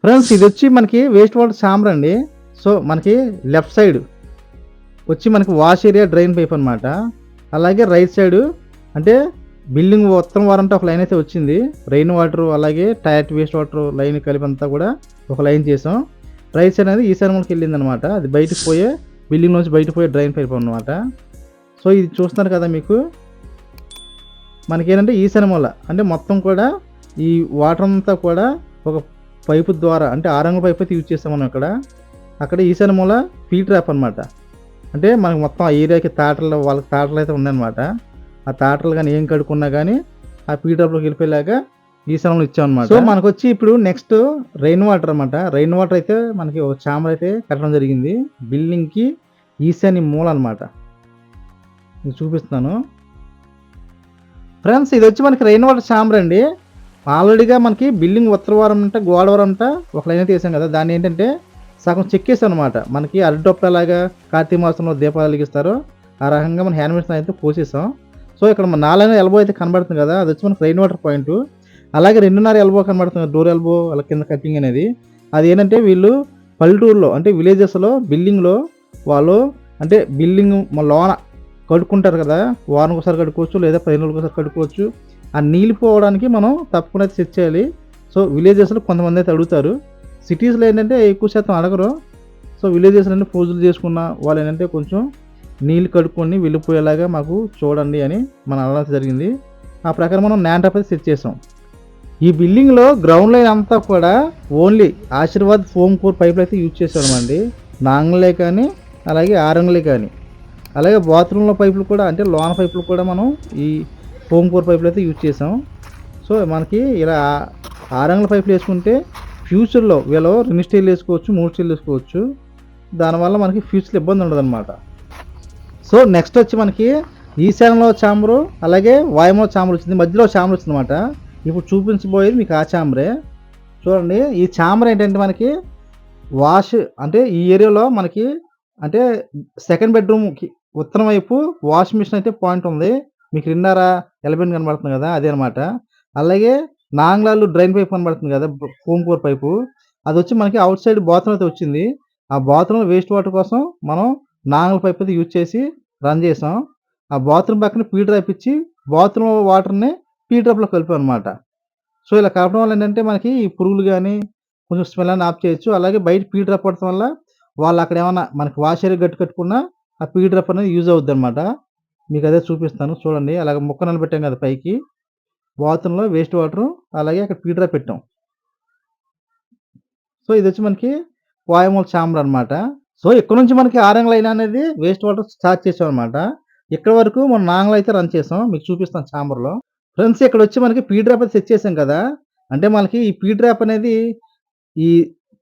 Friends ఇదొచ్చి మనకి waste water chamber అండి. So, మనకి లెఫ్ట్ సైడ్ వచ్చి మనకి వాష్ ఏరియా డ్రైన్ పైప్ అనమాట. అలాగే రైట్ సైడు అంటే బిల్డింగ్ మొత్తం వారంతా ఒక లైన్ అయితే వచ్చింది. రెయిన్ వాటర్ అలాగే టైట్ వేస్ట్ వాటర్ లైన్ కలిపంతా కూడా ఒక లైన్ చేసాం. రైట్ సైడ్ అనేది ఈశాన్య మూలకి వెళ్ళిందనమాట. అది బయటకు పోయే బిల్డింగ్ నుంచి బయటకు పోయే డ్రైన్ పైప్ అనమాట. సో, ఇది చూస్తున్నారు కదా మీకు. మనకేంటంటే ఈశాన్య మూల అంటే మొత్తం కూడా ఈ వాటర్ అంతా కూడా ఒక పైపు ద్వారా అంటే ఆరంగుల పైప్ అయితే యూజ్ చేస్తాం మనం ఇక్కడ. అక్కడ ఈశాన్య మూల ఫీడ్ ట్రాప్ అనమాట. అంటే మనకు మొత్తం ఆ ఏరియాకి తాటలు వాళ్ళకి తాటలు అయితే ఉందన్నమాట. ఆ తాటలు కానీ ఏం కడుక్కున్నా కానీ ఆ ఫీడ్ ట్రాప్లోకి వెళ్ళిపోయేలాగా ఈశాన్యంలో ఇచ్చామన్నమాట. సో మనకొచ్చి ఇప్పుడు నెక్స్ట్ రెయిన్ వాటర్ అనమాట. రెయిన్ వాటర్ అయితే మనకి ఒక చాంబర్ అయితే కట్టడం జరిగింది బిల్డింగ్కి ఈశాన్య మూల అనమాట. ఇది చూపిస్తున్నాను ఫ్రెండ్స్. ఇది వచ్చి మనకి రెయిన్ వాటర్ చాంబర్ అండి. ఆల్రెడీగా మనకి బిల్డింగ్ ఉత్తరవారం అంట గోడవారం అంట ఒక లైన్ అయితే వేసాం కదా, దాన్ని ఏంటంటే సగం చెక్కేసాం అనమాట. మనకి అరటిడొప్పలాగా కార్తీక మాసంలో దీపాలు వెలిగిస్తారో ఆ రకంగా మన హ్యాండ్ మిషన్ అయితే పోసేసాం. సో ఇక్కడ మన 4 ఎల్బో అయితే కనబడుతుంది కదా, అది వచ్చి మనకి రెయిన్ వాటర్ పాయింట్. అలాగే 2.5 ఎల్బో కనబడుతుంది డోర్ ఎల్బో అలా కింద కటింగ్ అనేది. అది ఏంటంటే వీళ్ళు పల్లెటూరులో అంటే విలేజెస్లో బిల్డింగ్లో వాళ్ళు అంటే బిల్డింగ్ మన లోన కడుక్కుంటారు కదా, వారానికి ఒకసారి కడుక్కోవచ్చు లేదా 10 రోజులకు ఒకసారి కడుక్కోవచ్చు. ఆ నీళ్ళు పోవడానికి మనం తప్పకుండా సెట్ చేయాలి. సో విలేజెస్లో కొంతమంది అయితే అడుగుతారు. సిటీస్లో ఏంటంటే ఎక్కువ శాతం అడగరు. సో విలేజెస్లో అంటే పూజలు చేసుకున్న వాళ్ళు ఏంటంటే కొంచెం నీళ్ళు కడుక్కొని వెళ్ళిపోయేలాగా మాకు చూడండి అని మన అడగడం జరిగింది. ఆ ప్రకారం మనం ల్యాండ్ టాప్ అయితే సెట్ చేసాం. ఈ బిల్డింగ్లో గ్రౌండ్ లైన్ అంతా కూడా ఓన్లీ ఆశీర్వాద్ ఫోమ్ కోర్ పైపులు అయితే యూజ్ చేసామండి. నాంగులే కానీ అలాగే ఆరంగులే కానీ అలాగే బాత్రూంలో పైపులు కూడా అంటే లోన పైపులు కూడా మనం ఈ ఫోమ్ కోర్ పైపులు అయితే యూజ్ చేసాం. సో మనకి ఇలా 6 అంగుళాల పైపులు వేసుకుంటే ఫ్యూచర్లో వీళ్ళు 2 స్టైల్ వేసుకోవచ్చు, 3 స్టైల్ వేసుకోవచ్చు. దానివల్ల మనకి ఫ్యూచర్లో ఇబ్బంది ఉండదు అనమాట. సో నెక్స్ట్ వచ్చి మనకి ఈశాన్యంలో చాంబరు అలాగే వాయుమూల చాంబర్ వచ్చింది, మధ్యలో చాంబర్ వచ్చింది అనమాట. ఇప్పుడు చూపించబోయేది మీకు ఆ చాంబరే. చూడండి ఈ చాంబర్ ఏంటంటే మనకి వాష్ అంటే ఈ ఏరియాలో మనకి అంటే సెకండ్ బెడ్రూమ్కి ఉత్తరం వైపు వాష్ మిషన్ అయితే పాయింట్ ఉంది. మీకు 2.5 ఎల్బెన్ కనబడుతుంది కదా, అదే అనమాట. అలాగే నాంగ్లాలు డ్రైన్ పైప్ కనబడుతుంది కదా, ఫోమ్ కోర్ పైపు, అది వచ్చి మనకి అవుట్ సైడ్ బాత్రూమ్ అయితే వచ్చింది. ఆ బాత్రూమ్ వేస్ట్ వాటర్ కోసం మనం నాంగల పైప్ అయితే యూజ్ చేసి రన్ చేసాం. ఆ బాత్రూమ్ పక్కన పీ డ్రాప్ ఇచ్చి బాత్రూమ్ వాటర్ని పీ డ్రాప్లో కలిపాం అనమాట. సో ఇలా కలపడం వల్ల ఏంటంటే మనకి ఈ పురుగులు కానీ కొంచెం స్మెల్ అని ఆఫ్ చేయొచ్చు. అలాగే బయట పీ డ్రాప్ పడటం వల్ల వాళ్ళు అక్కడ ఏమన్నా మనకి వాష్ ఏరియా గట్టు కట్టుకున్నా ఆ పీ డ్రాప్ అనేది యూజ్ అవుద్ది అనమాట. మీకు అదే చూపిస్తాను చూడండి. అలాగే ముక్క నిలబెట్టాం కదా పైకి బాత్రూంలో వేస్ట్ వాటరు, అలాగే అక్కడ పీ డ్రాప్ పెట్టాం. సో ఇది వచ్చి మనకి వాయుమూల చాంబర్ అనమాట. సో ఇక్కడ నుంచి మనకి ఆరంగ లైన్ అనేది వేస్ట్ వాటర్ స్టార్ట్ చేసాం అనమాట. ఇక్కడ వరకు మనం నాంగల్ అయితే రన్ చేసాం. మీకు చూపిస్తాం చాంబర్లో. ఫ్రెండ్స్ ఇక్కడ వచ్చి మనకి పీ డ్రాప్ అయితే సెట్ చేసాం కదా, అంటే మనకి ఈ పీ డ్రాప్ అనేది ఈ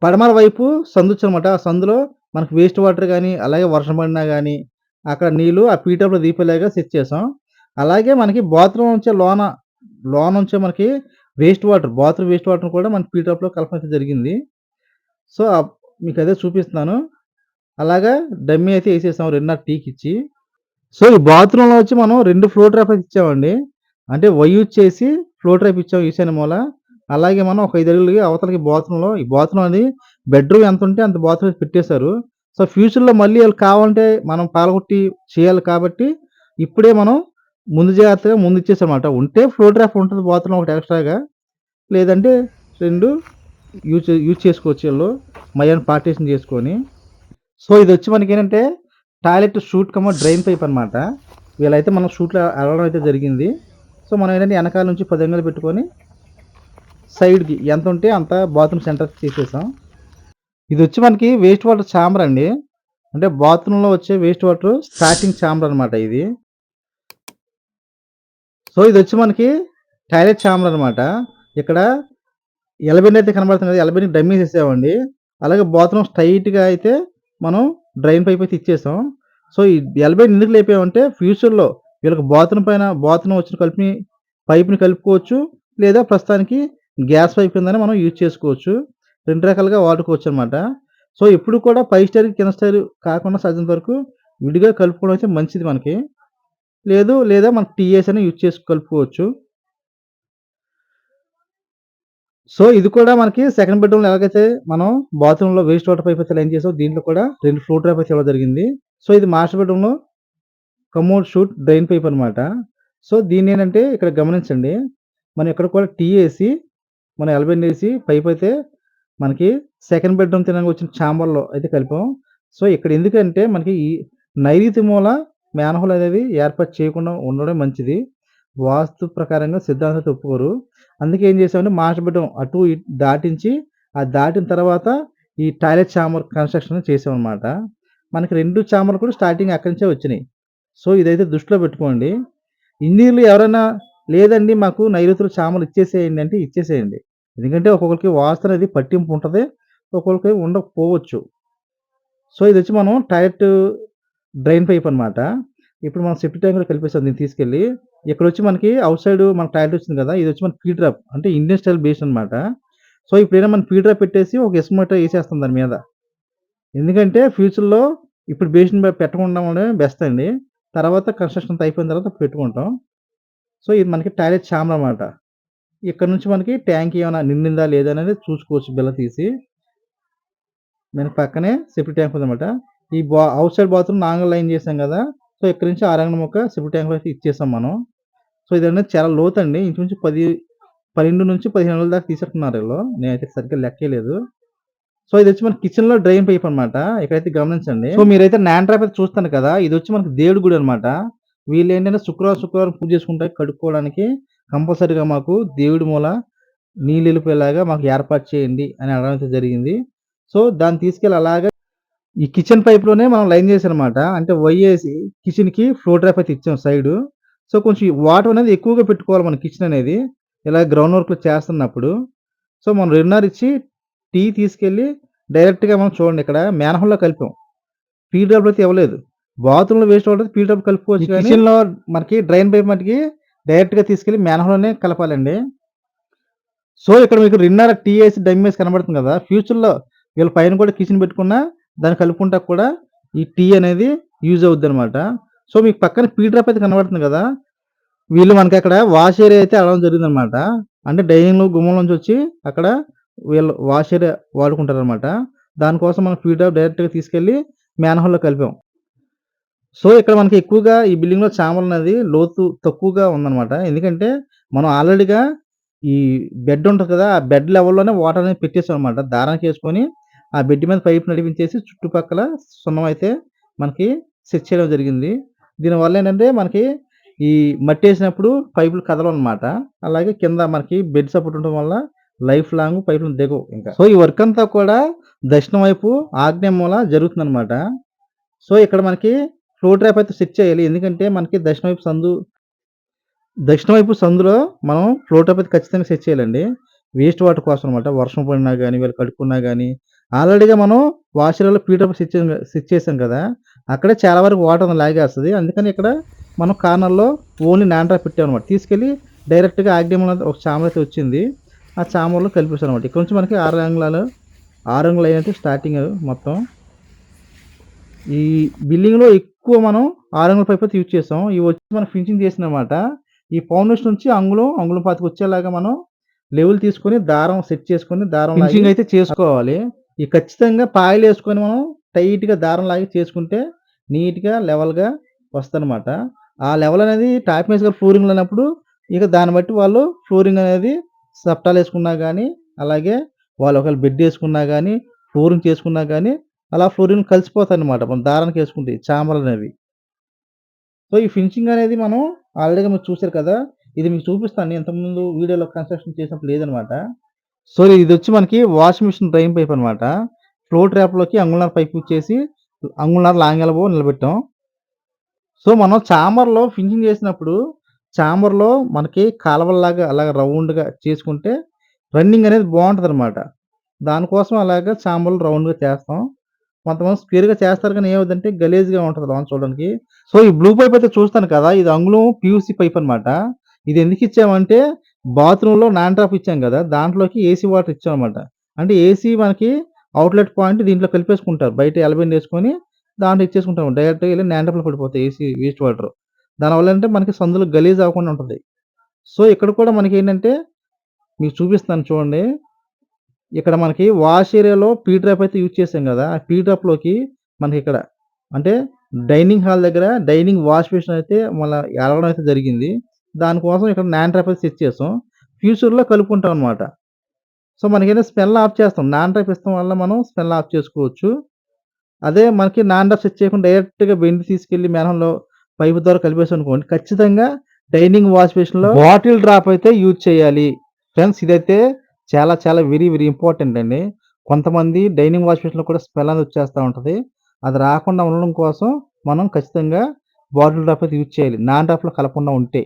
పడమర వైపు సందు అనమాట. ఆ సందులో మనకి వేస్ట్ వాటర్ కానీ అలాగే వర్షం పడినా కానీ అక్కడ నీళ్ళు ఆ పీ డ్రాప్లో దిగిపోయేలాగా సెట్ చేసాం. అలాగే మనకి బాత్రూమ్ నుంచే లోన నుంచే మనకి waste water bathroom waste water కూడా మనకి పీ డ్రాప్లో కలపడం జరిగింది. సో మీకు అదే చూపిస్తున్నాను. అలాగా డమ్మీ అయితే ఏసేసాం 2.5 టీకిచ్చి. సో ఈ బాత్రూమ్‌లో వచ్చి మనం 2 ఫ్లో ట్రాప్ అయితే ఇచ్చామండి. అంటే వై యూజ్ చేసి ఫ్లో ట్రాప్ ఇచ్చాం ఈశాన్య మూల. అలాగే మనం ఒక 5 అడుగులకి అవతలకి బాత్రూమ్‌లో ఈ బాత్రూమ్ అది బెడ్‌రూమ్ ఎంతుంటే అంత బాత్రూమ్ పెట్టేశారు. సో ఫ్యూచర్‌లో మళ్ళీ ఆళ్ళు కావాలంటే మనం పగలగొట్టి చేయాలి కాబట్టి ఇప్పుడే మనం ముందు జాగ్రత్తగా ముందు ఇచ్చేసామన్నమాట. ఉంటే ఫ్లో ట్రాప్ ఉంటది బాత్రూమ్‌లో ఒకటి ఎక్స్‌ట్రాగా. లేదంటే 2 యూజ్ చేసుకోవచ్చు ఈళ్ళు మధ్యాహ్నం పార్టిషన్ చేసుకొని. సో ఇదొచ్చి మనకేంటంటే టాయిలెట్ షూట్ డ్రైన్ పైప్ అనమాట. వీళ్ళైతే మనం షూట్‌లో అడగడం అయితే జరిగింది. సో మనం ఏంటంటే ఎనకాల నుంచి 10 అంగుళాలు పెట్టుకొని సైడ్‌కి ఎంతుంటే అంత బాత్రూమ్ సెంటర్ చేసేసాం. ఇదొచ్చి మనకి వేస్ట్ వాటర్ చాంబర్ అండి. అంటే బాత్రూమ్‌లో వచ్చే వేస్ట్ వాటర్ స్టార్టింగ్ చాంబర్ అనమాట ఇది. సో ఇదొచ్చి మనకి టాయిలెట్ చాంబర్ అనమాట. ఇక్కడ ఎలబెన్ అయితే కనబడుతుంది కదా, ఎలబెన్‌కి డమ్మీస్ ఏసామండి. అలాగే బాత్రూమ్ స్ట్రెయిట్‌గా అయితే మనం డ్రైన్ పైప్ అయితే ఇచ్చేసాం. సో ఈ ఎలబెన్ ఎందుకు లేపామంటే ఫ్యూచర్‌లో వీళ్ళకి బాత్రూమ్ వచ్చిన పైప్‌ని కలుపుకోవచ్చు. లేదా ప్రస్తుతానికి గ్యాస్ పైప్ కిందనే మనం యూజ్ చేసుకోవచ్చు. 2 రకాలుగా వాడుకోవచ్చనమాట. సో ఎప్పుడు కూడా పై స్టైర్‌కి కింద స్టైర్ కాకుండా సాధ్యమైనంత వరకు విడిగా కలుపుకోవడం అయితే మంచిది మనకి. లేదా మనం టీఎస్ అని యూజ్ చేసి కలుపుకోవచ్చు. సో, ఇది కూడా మనకి సెకండ్ బెడ్‌రూమ్‌లో ఎలాగైతే మనం బాత్రూమ్‌లో వేస్ట్ వాటర్ పైప్ అయితే లైన్ చేసామో దీంట్లో కూడా 2 ఫ్లో ట్యాప్ అయితే ఇవ్వడం జరిగింది. సో, ఇది మాస్టర్ బెడ్‌రూమ్‌లో కమోడ్ షూట్ డ్రైన్ పైప్ అనమాట. సో, దీన్నేంటంటే ఇక్కడ గమనించండి. మనం ఇక్కడ కూడా టీ ఏసి, మనం ఎల్బెండ్ ఏసి పైపయితే మనకి సెకండ్ బెడ్‌రూమ్ తినంగా వచ్చిన చాంబర్‌లో అయితే కలిపాం. సో, ఇక్కడ ఎందుకంటే మనకి ఈ నైరుతి మూల మ్యాన్‌హోల్ అనేది ఏర్పాటు చేయకుండా ఉండడం మంచిది. వాస్తు ప్రకారంగా సిద్ధాంతాలు ఒప్పుకోరు. అందుకే ఏం చేసామంటే మాస్టర్ బెడ్‌రూమ్ అటు ఇటు దాటించి, ఆ దాటిన తర్వాత ఈ టాయిలెట్ చాంబర్ కన్‌స్ట్రక్షన్ చేసామనమాట. మనకి 2 చాంబర్‌లు కూడా స్టార్టింగ్ అక్కడి నుంచే వచ్చినియి. సో, ఇదైతే దృష్టిలో పెట్టుకోండి. ఇంజినీర్లు ఎవరైనా లేదండి మాకు నైరుతిలో చామలు ఇచ్చేసేయండి అంటే ఇచ్చేసేయండి. ఎందుకంటే ఒక్కొక్కరికి వాస్తు అనేది పట్టింపు ఉంటది. ఒక్కొక్కరికి ఉండకపోవచ్చు. సో, ఇదొచ్చి మనం టాయిలెట్ డ్రైన్ పైప్ అనమాట. ఇప్పుడు మనం సెప్టిక్ ట్యాంక్‌లో కలిపేసాం దీన్ని తీసుకెళ్ళి. ఇక్కడొచ్చి మనకి ఔట్ సైడ్ మనకు టాయిలెట్ వచ్చింది కదా! ఇదొచ్చి మనకి ఫీ డ్రాప్ అంటే ఇండియన్ స్టైల్ బేస్ అనమాట. సో, ఇప్పుడేనా మనం ఫీ డ్రాప్ పెట్టేసి ఒక ఇసుక ఏసేస్తాం దాని మీద. ఎందుకంటే ఫ్యూచర్‌లో ఇప్పుడు బేసిన్ పెట్టకుండా ఉండడమే బెస్ట్ అండి. తర్వాత కన్‌స్ట్రక్షన్ అంతా అయిపోయిన తర్వాత పెట్టుకుంటాం. సో, ఇది మనకి టాయిలెట్ చాంబర్ అనమాట. ఇక్కడ నుంచి మనకి ట్యాంక్ ఏమైనా నిండిందా లేదా అనేది చూసుకోవచ్చు బిల్ల తీసి. దానికి పక్కనే సెప్టిక్ ట్యాంక్ ఉందన్నమాట. ఈ ఔట్ సైడ్ బాత్రూమ్ నాంగల్ లైన్ చేసాం గదా! సో, ఇక్కడి నుంచి ఆరంగణ మొక్క సెప్టిక్ ట్యాంక్‌లో అయితే ఇచ్చేసాం మనం. సో, ఇదనేది చాలా లోతండి. ఇంచుమించు 12-15 అడుగుల దాకా తీసేట్టున్నారు ఈళ్ళు. నేనైతే సరిగ్గా లెక్కేయలేదు. సో, ఇదొచ్చి మన కిచెన్‌లో డ్రైన్ పైప్ అనమాట. ఇక్కడైతే గమనించండి. సో, మీరైతే నాన్ ట్రాప్ అయితే చూస్తారు కదా! ఇదొచ్చి మనకి దేవుడి గుడి అనమాట. వీళ్ళేంటంటే శుక్రవారం పూజ చేసుకుంటానికి, కడుక్కోవడానికి కంపల్సరీగా మాకు దేవుడి మూల నీళ్ళెళ్ళిపోయేలాగా మాకు ఏర్పాటు చేయండి అని అడగడం అయితే జరిగింది. సో, దాన్ని తీసుకెళ్ళి అలాగా ఈ కిచెన్ పైప్‌లోనే మనం లైన్ చేశాననమాట. అంటే వయ్యేసి కిచెన్‌కి ఫ్లో ట్రాప్ అయితే ఇచ్చాం సైడు. సో, కొంచెం వాటర్ అనేది ఎక్కువగా పెట్టుకోవాలి మన కిచెన్ అనేది. ఇలా గ్రౌండ్ వర్క్‌లు చేస్తున్నప్పుడు. సో, మనం 2:30 ఇచ్చి టీ తీసుకెళ్ళి డైరెక్ట్‌గా మనం చూడండి ఇక్కడ మ్యాన్‌హోల్‌లో కలిపాం. పీ డ్రాప్‌లో అయితే ఇవ్వలేదు. బాత్రూమ్‌లో వేస్ట్ వాటర్ పీ డ్రాప్ కలుపుకోవచ్చు గానీ కిచెన్‌లో మనకి డ్రైన్ పైప్ మటికి డైరెక్ట్‌గా తీసుకెళ్ళి మ్యాన్‌హోల్‌లోనే కలపాలండి. సో, ఇక్కడ మీకు రిన్నర్ టీఏసీ డమ్మీస్ కనబడుతుంది కదా! ఫ్యూచర్‌లో వీళ్ళ పైన కూడా కిచెన్ పెట్టుకున్నా, దాన్ని కలుపుకుంటా కూడా ఈ టీ అనేది యూజ్ అవుద్దనమాట. సో, మీకు పక్కన పీ డ్రాప్ అయితే కనబడుతుంది కదా! వీళ్ళు మనకక్కడ వాష్ ఏరియా అయితే అడగడం జరిగిందనమాట. అంటే డైనింగ్‌లో గుమ్మం నుంచి వచ్చి అక్కడ వీళ్ళు వాష్ ఏరియా వాడుకుంటారనమాట. దానికోసం మనం పీ డ్రాప్ డైరెక్ట్‌గా తీసుకెళ్ళి మ్యాన్‌హోల్‌లో కలిపాం. సో, ఇక్కడ మనకి ఎక్కువగా ఈ బిల్డింగ్‌లో చామలనేది లోతు తక్కువగా ఉందనమాట. ఎందుకంటే, మనం ఆల్రెడీగా ఈ బెడ్ ఉంటది కదా! ఆ బెడ్ లెవెల్‌లోనే వాటర్ అనేది పెట్టేసామనమాట. దారానికేసుకొని ఆ బెడ్ మీద పైప్ నడిపించేసి చుట్టుపక్కల సున్నం అయితే మనకి సెట్ చేయడం జరిగింది. దీనివల్ల ఏంటంటే, మనకి ఈ మట్టేసినప్పుడు పైపులు కదలవనమాట. అలాగే కింద మనకి బెడ్ సపోర్ట్ ఉండడం వల్ల లైఫ్ లాంగ్ పైపులు దిగవు ఇంకా. సో, ఈ వర్క్ అంతా కూడా దక్షిణం వైపు ఆగ్నేయ మూల జరుగుతుందనమాట. సో, ఇక్కడ మనకి ఫ్లో ట్రాప్ అయితే సెట్ చేయాలి. ఎందుకంటే మనకి దక్షిణం వైపు సందులో మనం ఫ్లో ట్రాప్ అయితే ఖచ్చితంగా సెట్ చేయాలండి. వేస్ట్ వాటర్ కోసం అనమాట. వర్షం పడినా గాని, వీళ్ళు కడుక్కున్నా గాని, ఆల్రెడీగా మనం వాష్ ఏరియాలో పీ ట్రాప్ సెట్ చేసాం కదా! అక్కడే చాలా వరకు వాటర్ లాగేస్తది. అందుకని ఇక్కడ మనం కార్నర్‌లో ఓన్లీ నాన్ ట్రాప్ పెట్టామనమాట. తీసుకెళ్ళి డైరెక్ట్‌గా ఆగ్నేయంలో ఒక చామర్ అయితే వచ్చింది. ఆ చామర్‌లో కలిపేసామనమాట. ఇక్కడ నుంచి మనకి 6 అంగుళాల లైన్ అయితే స్టార్టింగ్ మొత్తం. ఈ బిల్డింగ్‌లో ఎక్కువ మనం 6 అంగుళాల పైప్ అయితే యూజ్ చేసాం. ఇవి వచ్చి మనం ఫినిషింగ్ చేసిందనమాట. ఈ ఫౌండేషన్ నుంచి అంగుళం పాతిక వచ్చేలాగా మనం లెవెల్ తీసుకొని దారం సెట్ చేసుకొని దారం ఫినిషింగ్ అయితే చేసుకోవాలి. ఈ ఖచ్చితంగా పాయలేసుకొని మనం టైట్‌గా దారం లాగి చేసుకుంటే నీట్‌గా లెవెల్‌గా వస్తదనమాట. ఆ లెవెల్ అనేది టాప్ మేస్త్రి గారు ఫ్లోరింగ్ లేనప్పుడు ఇక దాన్ని బట్టి వాళ్ళు ఫ్లోరింగ్ అనేది సప్టాలేసుకున్నా గాని, అలాగే వాళ్ళు ఒకవేళ బెడ్ ఏసుకున్నా గాని, ఫ్లోరింగ్ చేసుకున్నా గాని అలా ఫ్లోరిన్ కలిసిపోతాయన్నమాట. మనం దారానికేసుకుంటే చామరలనేవి. సో, ఈ ఫినిషింగ్ అనేది మనం ఆల్రెడీగా మీరు చూసారు కదా! ఇది మీకు చూపిస్తాను. ఇంతకుముందు వీడియోలో కన్‌స్ట్రక్షన్ చేసినప్పుడు లేదనమాట. సో, ఇదొచ్చి మనకి వాషింగ్ మిషన్ డ్రైన్ పైప్ అనమాట. ఫ్లో ట్రాప్‌లోకి అంగుళన్నర పైప్ ఇచ్చేసి అంగుళన్నర లాంగ్ ఎల్బో నిలబెట్టాం. సో, మనం చాంబర్‌లో ఫినిషింగ్ చేసినప్పుడు చాంబర్‌లో మనకి కాలవల్లాగా అలాగా రౌండ్‌గా చేసుకుంటే రన్నింగ్ అనేది బావుంటదనమాట. దానికోసం అలాగా చాంబర్‌లో రౌండ్‌గా చేస్తాం. కొంతమంది స్క్వేర్‌గా చేస్తారు కానీ ఏమవుద్దంటే గలీజ్‌గా ఉంటది లోన చూడడానికి. సో, ఈ బ్లూ పైప్ అయితే చూస్తాను కదా! ఇది అంగుళం పీయూసీ పైప్ అనమాట. ఇది ఎందుకు ఇచ్చామంటే బాత్రూమ్‌లో నాన్ డ్రాప్ ఇచ్చాం కదా! దాంట్లోకి ఏసీ వాటర్ ఇచ్చామనమాట. అంటే ఏసీ మనకి అవుట్‌లెట్ పాయింట్ దీంట్లో కలిపేసుకుంటారు. బయట ఎలబెండ్ ఏసుకొని దాంట్లో ఇచ్చేసుకుంటాం. డైరెక్ట్‌గా ఎళ్లి నాన్ డ్రాప్‌లో పడిపోతాయి ఏసీ వేస్ట్ వాటరు. దానివల్ల ఏంటంటే మనకి సందులో గలీజ్ అవ్వకుండా ఉంటది. సో, ఇక్కడ కూడా మనకేంటంటే మీకు చూపిస్తాను చూడండి. ఇక్కడ మనకి వాష్ ఏరియాలో పీ డ్రాప్ అయితే యూజ్ చేసాం గదా! ఆ పీ డ్రాప్‌లోకి మనకిక్కడ అంటే డైనింగ్ హాల్ దగ్గర డైనింగ్ వాష్ బేసిన్ అయితే మళ్ళా ఎలగడం అయితే జరిగింది. దానికోసం ఇక్కడ నాన్ డ్రాప్ అయితే సెట్ చేసాం. ఫ్యూచర్‌లో కలుపుకుంటాం అనమాట. సో, మనకేంటంటే స్మెల్ ఆఫ్ చేస్తాం. నాన్ డ్రాప్ ఇష్టం వల్ల మనం స్మెల్ ఆఫ్ చేసుకోవచ్చు. అదే మనకి నాన్ డ్రాప్ సెట్ చేయకుండా డైరెక్ట్‌గా వెండి తీసుకెళ్ళి మెనంలో పైపు ద్వారా కలిపేసామనుకోండి, ఖచ్చితంగా డైనింగ్ వాష్ బేసిన్‌లో బాటిల్ డ్రాప్ అయితే యూజ్ చేయాలి. ఫ్రెండ్స్ ఇదైతే చాలా చాలా వెరీ వెరీ ఇంపార్టెంట్ అండి. కొంతమంది డైనింగ్ వాష్ బేసిన్‌లో కూడా స్మెల్ అనేది వచ్చేస్తా ఉంటది. అది రాకుండా ఉండడం కోసం మనం ఖచ్చితంగా బాటిల్ డ్రాప్ అయితే యూజ్ చేయాలి. నాన్ డ్రాప్‌లో కలపకుండా ఉంటే.